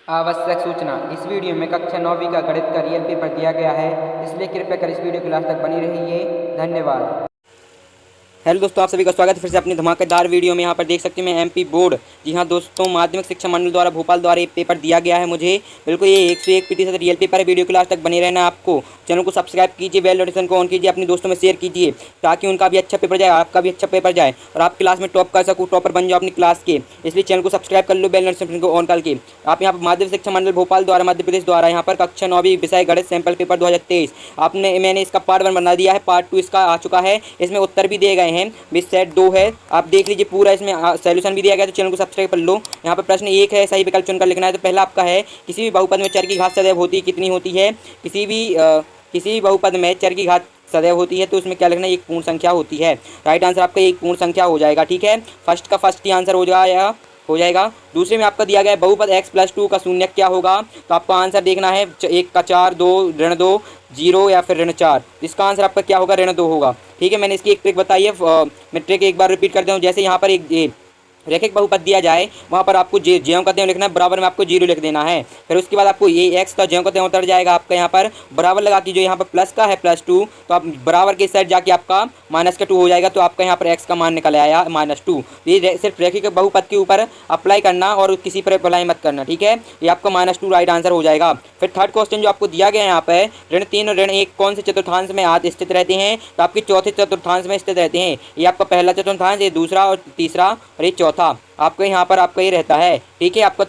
आवश्यक सूचना। इस वीडियो में कक्षा 9वीं का गणित का रियल पेपर दिया गया है, इसलिए कृपया कर इस वीडियो के लास्ट तक बनी रहिए। धन्यवाद। हेलो दोस्तों, आप सभी का स्वागत है फिर से अपनी धमाकेदार वीडियो में। यहाँ पर देख सकते हैं मैं एमपी बोर्ड, जी हाँ दोस्तों, माध्यमिक शिक्षा मंडल द्वारा भोपाल द्वारा ये पेपर दिया गया है मुझे। बिल्कुल ये 101% रियल पेपर है। वीडियो के लास्ट तक बने रहना आपको। चैनल को सब्सक्राइब कीजिए, बेल नोटिफिकेशन को ऑन कीजिए, अपने दोस्तों में शेयर कीजिए ताकि उनका भी अच्छा पेपर जाए, आपका भी अच्छा पेपर जाए और आप क्लास में टॉप कर सकूँ, टॉपर बन जाओ अपनी क्लास के। इसलिए चैनल को सब्सक्राइब कर लो, बेल नोटिफिकेशन को ऑन करके। आप यहाँ पर माध्यमिक शिक्षा मंडल भोपाल द्वारा मध्य प्रदेश द्वारा यहाँ पर कक्षा 9वीं विषय गणित सैंपल पेपर 2023 मैंने इसका पार्ट 1 बना दिया है। पार्ट 2 इसका आ चुका है। इसमें उत्तर भी दिए गए हैं। विद सेट 2 है, आप देख लीजिए पूरा। इसमें सॉल्यूशन भी दिया गया है, तो चैनल को सब्सक्राइब कर लो। यहाँ पर प्रश्न 1 है, सही विकल्प चुनकर लिखना है। तो पहला आपका है, किसी भी बहुपद में चर की घात सदैव होती कितनी होती है? किसी भी बहुपद में चर की घात सदैव होती है तो उसमें क्या लिखना है? एक पूर्ण संख्या होती है। राइट आंसर आपका एक पूर्ण संख्या हो जाएगा। ठीक है, फर्स्ट का फर्स्ट ही आंसर हो जाएगा। दूसरे में आपका दिया गया है बहुपद x+2 का शून्य क्या होगा? तो आपको आंसर देखना है 1 का 4, 2 ऋण 2 0 या फिर ऋण 4। इसका आंसर आपका क्या होगा? ऋण 2 होगा। ठीक है, मैंने इसकी एक ट्रिक बताई है। मैं ट्रिक एक बार रिपीट करता हूँ। जैसे यहाँ पर एक रैखिक बहुपद दिया जाए, वहाँ पर आपको ज्यों का त्यों लिखना है, बराबर में आपको 0 लिख देना है। फिर उसके बाद आपको ये x का ज्यों का त्यों उतर जाएगा आपका यहाँ पर बराबर लगा के, जो यहाँ पर प्लस का है +2, तो आप बराबर के साइड जाके आपका -2 हो जाएगा। तो आपका यहाँ पर x का मान निकल आया -2। ये सिर्फ रैखिक बहुपद के ऊपर अप्लाई करना और किसी पर अप्लाई मत करना। ठीक है, ये आपका -2 राइट आंसर हो जाएगा। फिर थर्ड क्वेश्चन जो आपको दिया गया है यहाँ पर, ऋण 3 और ऋण 1 कौन से चतुर्थांश में स्थित रहते हैं? तो आपके चौथे चतुर्थांश में स्थित रहते हैं। ये आपका पहला चतुर्थांश, ये दूसरा और तीसरा और ये चौथा आपको यहाँ पर आपका ये रहता है। ठीक है, आपका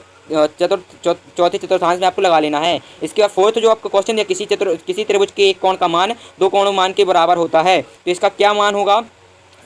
चौथे चतुर्थांश में आपको लगा लेना है। इसके बाद फोर्थ जो आपका क्वेश्चन है, किसी त्रिभुज के एक कोण का मान दो कोणों मान के बराबर होता है, तो इसका क्या मान होगा?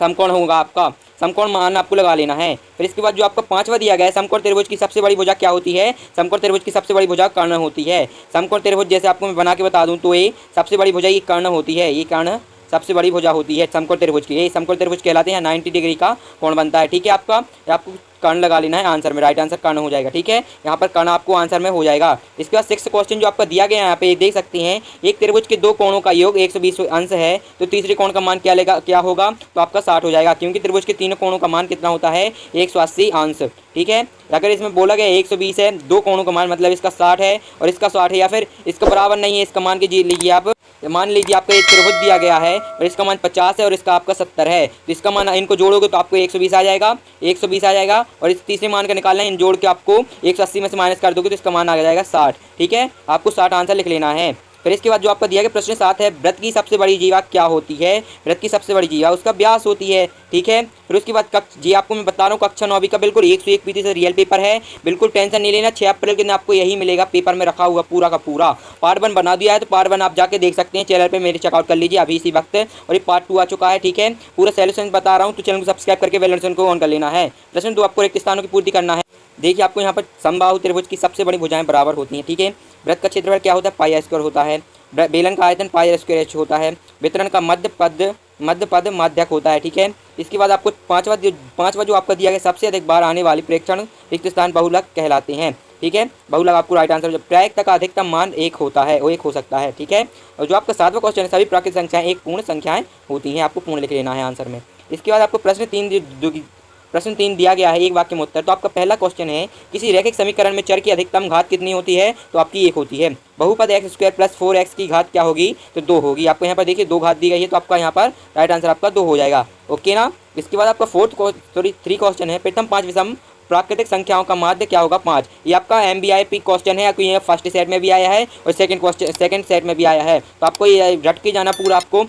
समकोण होगा आपका। समकोण मान आपको लगा लेना है। फिर इसके बाद जो आपका पांचवा दिया गया है, समकोण त्रिभुज की सबसे बड़ी भुजा क्या होती है? समकोण त्रिभुज की सबसे बड़ी भुजा कर्ण होती है। समकोण त्रिभुज जैसे आपको मैं बना के बता दूं तो ये सबसे बड़ी भुजा ये कर्ण होती है। ये कर्ण सबसे बड़ी भुजा होती है समकोण त्रिभुज की। ये समकोण त्रिभुज कहलाते हैं। 90 डिग्री का कोण बनता है। ठीक है, आपको कर्ण लगा लेना है आंसर में। राइट आंसर कर्ण हो जाएगा। ठीक है, यहाँ पर कर्ण आपको आंसर में हो जाएगा। इसके बाद 6th क्वेश्चन जो आपका दिया गया है, यहाँ पे देख सकते हैं, एक त्रिभुज के दो कोणों का योग 120 अंश है, तो तीसरे कोण का मान क्या होगा? तो आपका 60 हो जाएगा, क्योंकि त्रिभुज के तीनों कोणों का मान कितना होता है? 180 अंश। ठीक है, अगर इसमें बोला गया 120 है, दो कोणों का मान, मतलब इसका 60 है और इसका 60 है, या फिर इसका बराबर नहीं है, इसका मान लीजिए आप, मान लीजिए आपका एक त्रिभुज दिया गया है और इसका मान 50 है और इसका आपका 70 है, तो इसका मान इनको जोड़ोगे तो आपको 120 आ जाएगा। 120 आ जाएगा और इस तीसरे मान का निकालना है, इन जोड़ के आपको 180 में से माइनस कर दोगे तो इसका मान आ जाएगा 60। ठीक है, आपको 60 आंसर लिख लेना है। फिर इसके बाद जो आपका दिया गया प्रश्न 7 है, वृत्त की सबसे बड़ी जीवा क्या होती है? वृत्त की सबसे बड़ी जीवा उसका व्यास होती है। ठीक है, फिर उसके बाद जी आपको मैं बता रहा हूँ, कक्षा 9वीं का बिल्कुल 101% रियल पेपर है। बिल्कुल टेंशन नहीं लेना। 6 अप्रैल के दिन आपको यही मिलेगा, पेपर में रखा हुआ पूरा का पूरा। पार्ट 1 बना दिया है, तो पार्ट 1 आप जाके देख सकते हैं, चैनल पे मेरे चेकआउट कर लीजिए अभी इसी वक्त। और ये पार्ट 2 आ चुका है। ठीक है, पूरा सॉल्यूशन बता रहा हूँ, तो चैनल को सब्सक्राइब करके बेल नोटिफिकेशन को ऑन कर लेना है। प्रश्न 2 आपको रिक्त स्थानों की पूर्ति करना है। देखिए, आपको यहाँ पर समबाहु त्रिभुज की सबसे बड़ी भुजाएं बराबर होती हैं। ठीक है, वृत्त का क्षेत्रफल क्या होता है? πr² होता है। बेलन का आयतन πr² होता है। वितरण का मध्य पद माध्यक होता है। ठीक है, इसके बाद आपको पांचवा जो आपका दिया गया, सबसे अधिक बार आने वाली प्रेक्षण रिक्त स्थान बहुलक कहलाते हैं। ठीक है, बहुलक आपको राइट आंसर। जब प्रायिकता का अधिकतम मान 1 होता है, वो 1 हो सकता है। ठीक है, और जो आपका 7वां क्वेश्चन है, सभी प्राकृतिक संख्याएं एक पूर्ण संख्याएं होती हैं, आपको पूर्ण लिख लेना है आंसर में। इसके बाद आपको प्रश्न 3 दिया गया है, एक वाक्य में उत्तर। तो आपका पहला क्वेश्चन है, किसी रैखिक समीकरण में चर की अधिकतम घात कितनी होती है? तो आपकी 1 होती है। बहुपद x² + 4x की घात क्या होगी? तो 2 होगी। आपको यहाँ पर देखिए 2 घात दी गई है, तो आपका यहाँ पर राइट आंसर आपका 2 हो जाएगा। ओके ना। इसके बाद आपका 3 क्वेश्चन है, प्रथम 5 विषम प्राकृतिक संख्याओं का माध्य क्या होगा? 5। ये आपका MBIP क्वेश्चन है, ये फर्स्ट सेट में भी आया है और सेकंड सेट में भी आया है, तो आपको ये रट के जाना पूरा। आपको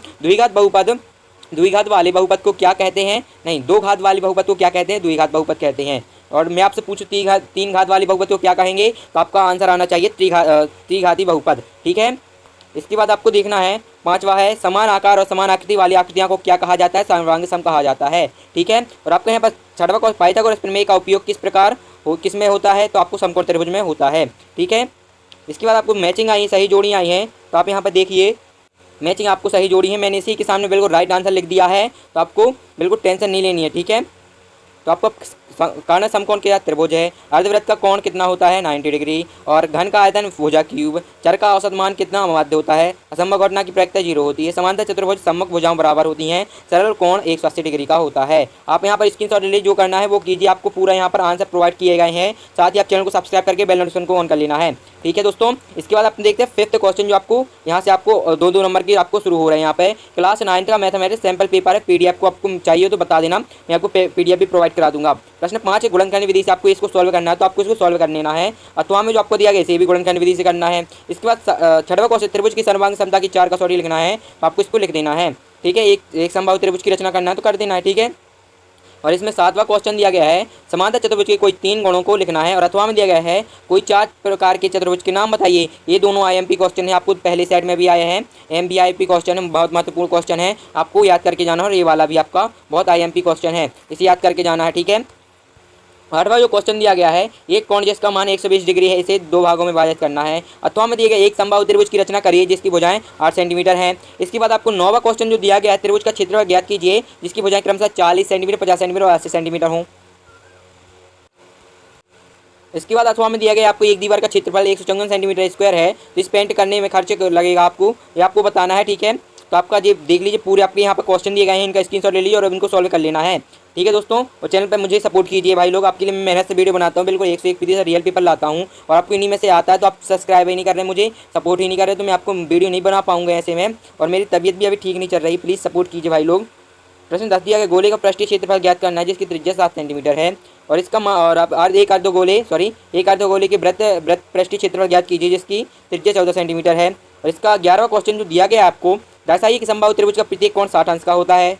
द्विघात वाले बहुपद को क्या कहते हैं? नहीं, 2 घात वाले बहुपद को क्या कहते हैं? द्विघात बहुपद कहते हैं। और मैं आपसे पूछूं 3 घात वाले बहुपद को क्या कहेंगे? तो आपका आंसर आना चाहिए त्रिघाती बहुपद। ठीक है, इसके बाद आपको देखना है, 5वां है, समान आकार और समान आकृति वाली आकृतियों को क्या कहा जाता है? सर्वांग सम कहा जाता है। ठीक है, और आपको यहाँ पर 6वां क्वेश्चन, पाइथागोरस प्रमेय का उपयोग किस में होता है? तो आपको समकोण त्रिभुज में होता है। ठीक है, इसके बाद आपको मैचिंग आई है, सही जोड़ी आई है, तो आप यहाँ पर देखिए मैचिंग आपको सही जोड़ी है। मैंने इसी के सामने बिल्कुल राइट आंसर लिख दिया है, तो आपको बिल्कुल टेंशन नहीं लेनी है। ठीक है, तो आपको कर्ण समकोण के साथ त्रिभुज है। अर्धवृत्त का कोण कितना होता है 90 डिग्री। और घन का आयतन भुजा क्यूब। चर का औसत मान कितना माध्य होता है। असंभव घटना की प्रायिकता 0 होती है। समांतर चतुर्भुज सम्मुख भुजाओं बराबर होती हैं। सरल कोण 180 डिग्री का होता है। आप यहाँ पर स्क्रीनशॉट ले लीजिए, जो करना है वो कीजिए। आपको पूरा यहाँ पर आंसर प्रोवाइड किए गए हैं। साथ ही आप चैनल को सब्सक्राइब करके बेल नोटिफिकेशन को ऑन कर लेना है। ठीक है दोस्तों, इसके बाद आप देखते हैं 5th क्वेश्चन, जो आपको यहाँ से आपको 2-2 नंबर की आपको शुरू हो रहे हैं। यहाँ पे क्लास 9 का मैथमेटिक्स सैंपल पेपर है। पीडीएफ को आपको चाहिए तो बता देना, मैं आपको पीडीएफ भी प्रोवाइड करा दूंगा। प्रश्न 5 है, गुणनखंड विधि से आपको इसको सॉल्व करना है, तो आपको इसको सॉल्व कर लेना है। अथवा में जो आपको दिया गया इसे भी गुणनखंड विधि से करना है। इसके बाद 6वां क्वेश्चन, त्रिभुज की सर्वांग क्षमता की 4 कसौटी लिखना है, तो आपको इसको लिख देना है। ठीक है, एक संभावित त्रिभुज की रचना करना है तो कर देना है। ठीक है, और इसमें 7वां क्वेश्चन दिया गया है, समांतर चतुर्भुज के कोई 3 गुणों को लिखना है। और अथवा में दिया गया है, कोई 4 प्रकार के चतुर्भुज के नाम बताइए। ये दोनों आईएमपी क्वेश्चन है, आपको पहले सेट में भी आए हैं। एमबीआईपी क्वेश्चन है, बहुत महत्वपूर्ण क्वेश्चन है, आपको याद करके जाना है। और ये वाला भी आपका बहुत आईएमपी क्वेश्चन है, इसे याद करके जाना है। ठीक है, 8वां जो क्वेश्चन दिया गया है, एक कोण जिसका मान 120 डिग्री है, इसे 2 भागों में विभाजित करना है। अथवा में दिए गए एक समबाहु त्रिभुज की रचना करिए जिसकी भुजाएं 8 सेंटीमीटर हैं। इसके बाद आपको 9वां क्वेश्चन जो दिया गया है, त्रिभुज का क्षेत्रफल ज्ञात कीजिए जिसकी भुजाएं क्रमशः 40 सेंटीमीटर, 50 सेंटीमीटर और 80 सेंटीमीटर हों। इसके बाद अथवा में दिया गया आपको एक दीवार का क्षेत्रफल 154 सेंटीमीटर स्क्वायर है, तो इस पेंट करने में खर्च लगेगा आपको, ये आपको बताना है। ठीक है, तो आपका ये देख लीजिए, पूरे आपके यहाँ पर क्वेश्चन दिए गए हैं, इनका स्क्रीनशॉट ले लीजिए और इनको सॉल्व कर लेना है। ठीक है दोस्तों, और चैनल पर मुझे सपोर्ट कीजिए भाई लोग, आपके लिए मैं मेहनत से वीडियो बनाता हूँ, बिल्कुल 101% रियल पेपर लाता हूँ। और आपको इन्हीं में से आता है तो आप सब्सक्राइब ही नहीं कर रहे, मुझे सपोर्ट ही नहीं कर रहे, तो मैं आपको वीडियो नहीं बना पाऊंगा ऐसे में। और मेरी तबीयत भी अभी ठीक नहीं चल रही, प्लीज़ सपोर्ट कीजिए भाई लोग। प्रश्न 10 दिया गया, गोले का पृष्ठीय क्षेत्रफल ज्ञात करना है जिसकी त्रिज्या 7 सेंटीमीटर है। और इसका और आप एक अर्धगोले के वृत्त पृष्ठीय क्षेत्रफल ज्ञात कीजिए जिसकी त्रिज्या 14 सेंटीमीटर है। और इसका 11वां क्वेश्चन जो दिया गया है आपको, दर्शाइए कि समबाहु त्रिभुज का प्रत्येक कोण 60 अंश का होता है।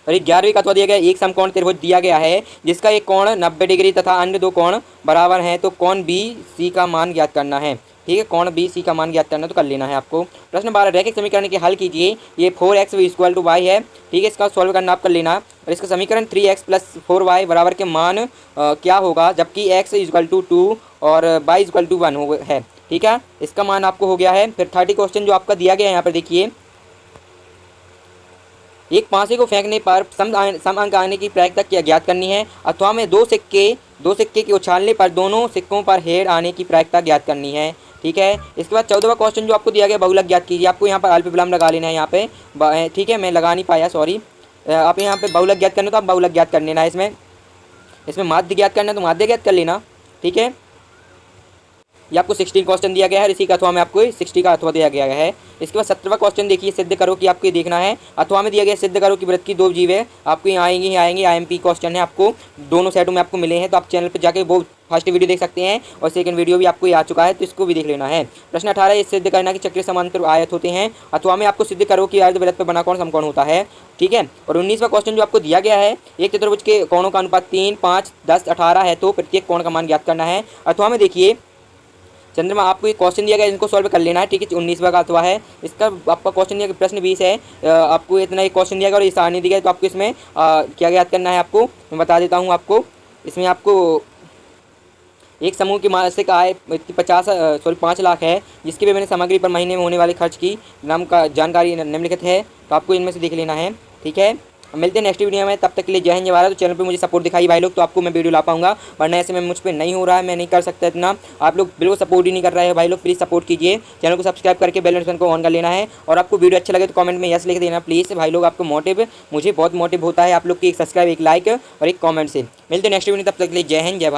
और 11वीं का अथवा दिया गया, एक समकोण त्रिभुज दिया गया है जिसका एक कोण 90 डिग्री तथा अन्य 2 कोण बराबर हैं, तो कोण बी सी का मान ज्ञात करना है। ठीक है, कोण बी सी का मान ज्ञात करना तो कर लेना है आपको। प्रश्न 12, रैखिक समीकरण के हल कीजिए। ये 4x = y है। ठीक है, इसका सॉल्व करना आप कर लेना। और इसका समीकरण 3x + 4y बराबर के मान क्या होगा, जबकि x = 2 और y = 1 है। ठीक है, इसका मान आपको हो गया है। फिर 30 क्वेश्चन जो आपका दिया गया है यहाँ पर देखिए, एक पासे को फेंकने पर सम अंक आने की प्रायिकता क्या ज्ञात करनी है। अथवा में दो सिक्के के उछालने पर दोनों सिक्कों पर हेड आने की प्रायिकता ज्ञात करनी है। ठीक है, इसके बाद 14वां क्वेश्चन जो आपको दिया गया, बहुलक ज्ञात कीजिए। आपको यहाँ पर अल्प विराम लगा लेना है यहाँ पे। ठीक है, मैं लगा नहीं पाया, सॉरी। आप यहाँ पे बहुलक ज्ञात करना तो आप बहुलक ज्ञात कर लेना है। इसमें माध्य ज्ञात करना है तो माध्य ज्ञात कर लेना। ठीक है, ये आपको 16 क्वेश्चन दिया गया है, इसी का अथवा में आपको 60 का अथवा दिया गया है। इसके बाद 17वां क्वेश्चन देखिए, सिद्ध करो कि आपको देखना है। अथवा में दिया गया, सिद्ध करो कि वृत्त की 2 जीव है। आपको यहाँ आएंगे आईएमपी क्वेश्चन है, आपको दोनों सेटों में आपको मिले हैं, तो आप चैनल पर जाके वो फर्स्ट वीडियो देख सकते हैं और सेकंड वीडियो भी आपको आ चुका है, तो इसको भी देख लेना है। प्रश्न 18, ये सिद्ध करना कि चक्रीय समांतर आयत होते हैं। अथवा में आपको सिद्ध करो कि अर्धवृत्त पर बना कोण समकोण होता है। ठीक है, और 19वां क्वेश्चन जो आपको दिया गया है, एक चतुर्भुज के कोणों का अनुपात 3, 5, 10, 18 है, तो प्रत्येक कोण का मान ज्ञात करना है। अथवा में देखिए चंद्रमा, आपको एक क्वेश्चन दिया गया, इनको सॉल्व कर लेना है। ठीक है, 19वां का अथवा है, इसका आपका क्वेश्चन दिया प्रश्न 20 है। आपको इतना एक क्वेश्चन दिया गया और ये सारणी दी गई, तो आपको इसमें क्या याद करना है, आपको मैं बता देता हूँ। आपको इसमें आपको एक समूह की मासिक आय 5 लाख है, जिसकी विभिन्न सामग्री पर महीने में होने वाले खर्च की नाम का जानकारी निम्नलिखित है, तो आपको इनमें से देख लेना है। ठीक है, मिलते हैं नेक्स्ट वीडियो में, तब तक के लिए जय हिंद जय भारत। तो चैनल पे मुझे सपोर्ट दिखाई भाई लोग, तो आपको मैं वीडियो ला पाऊंगा, वरना ऐसे में मुझ पे नहीं हो रहा है, मैं नहीं कर सकता इतना। आप लोग बिल्कुल सपोर्ट ही नहीं कर रहे हैं भाई लोग, प्लीज़ सपोर्ट कीजिए। चैनल को सब्सक्राइब करके बेल नोटिफिकेशन को ऑन कर लेना है। और आपको वीडियो अच्छा लगे तो कमेंट में यस लिख देना प्लीज़ भाई लोग, आपको मुझे बहुत मोटिव होता है आप लोग की एक सब्सक्राइब, एक लाइक और एक कॉमेंट से। मिलते हैं नेक्स्ट वीडियो, तब तक के लिए जय हिंद जय भारत।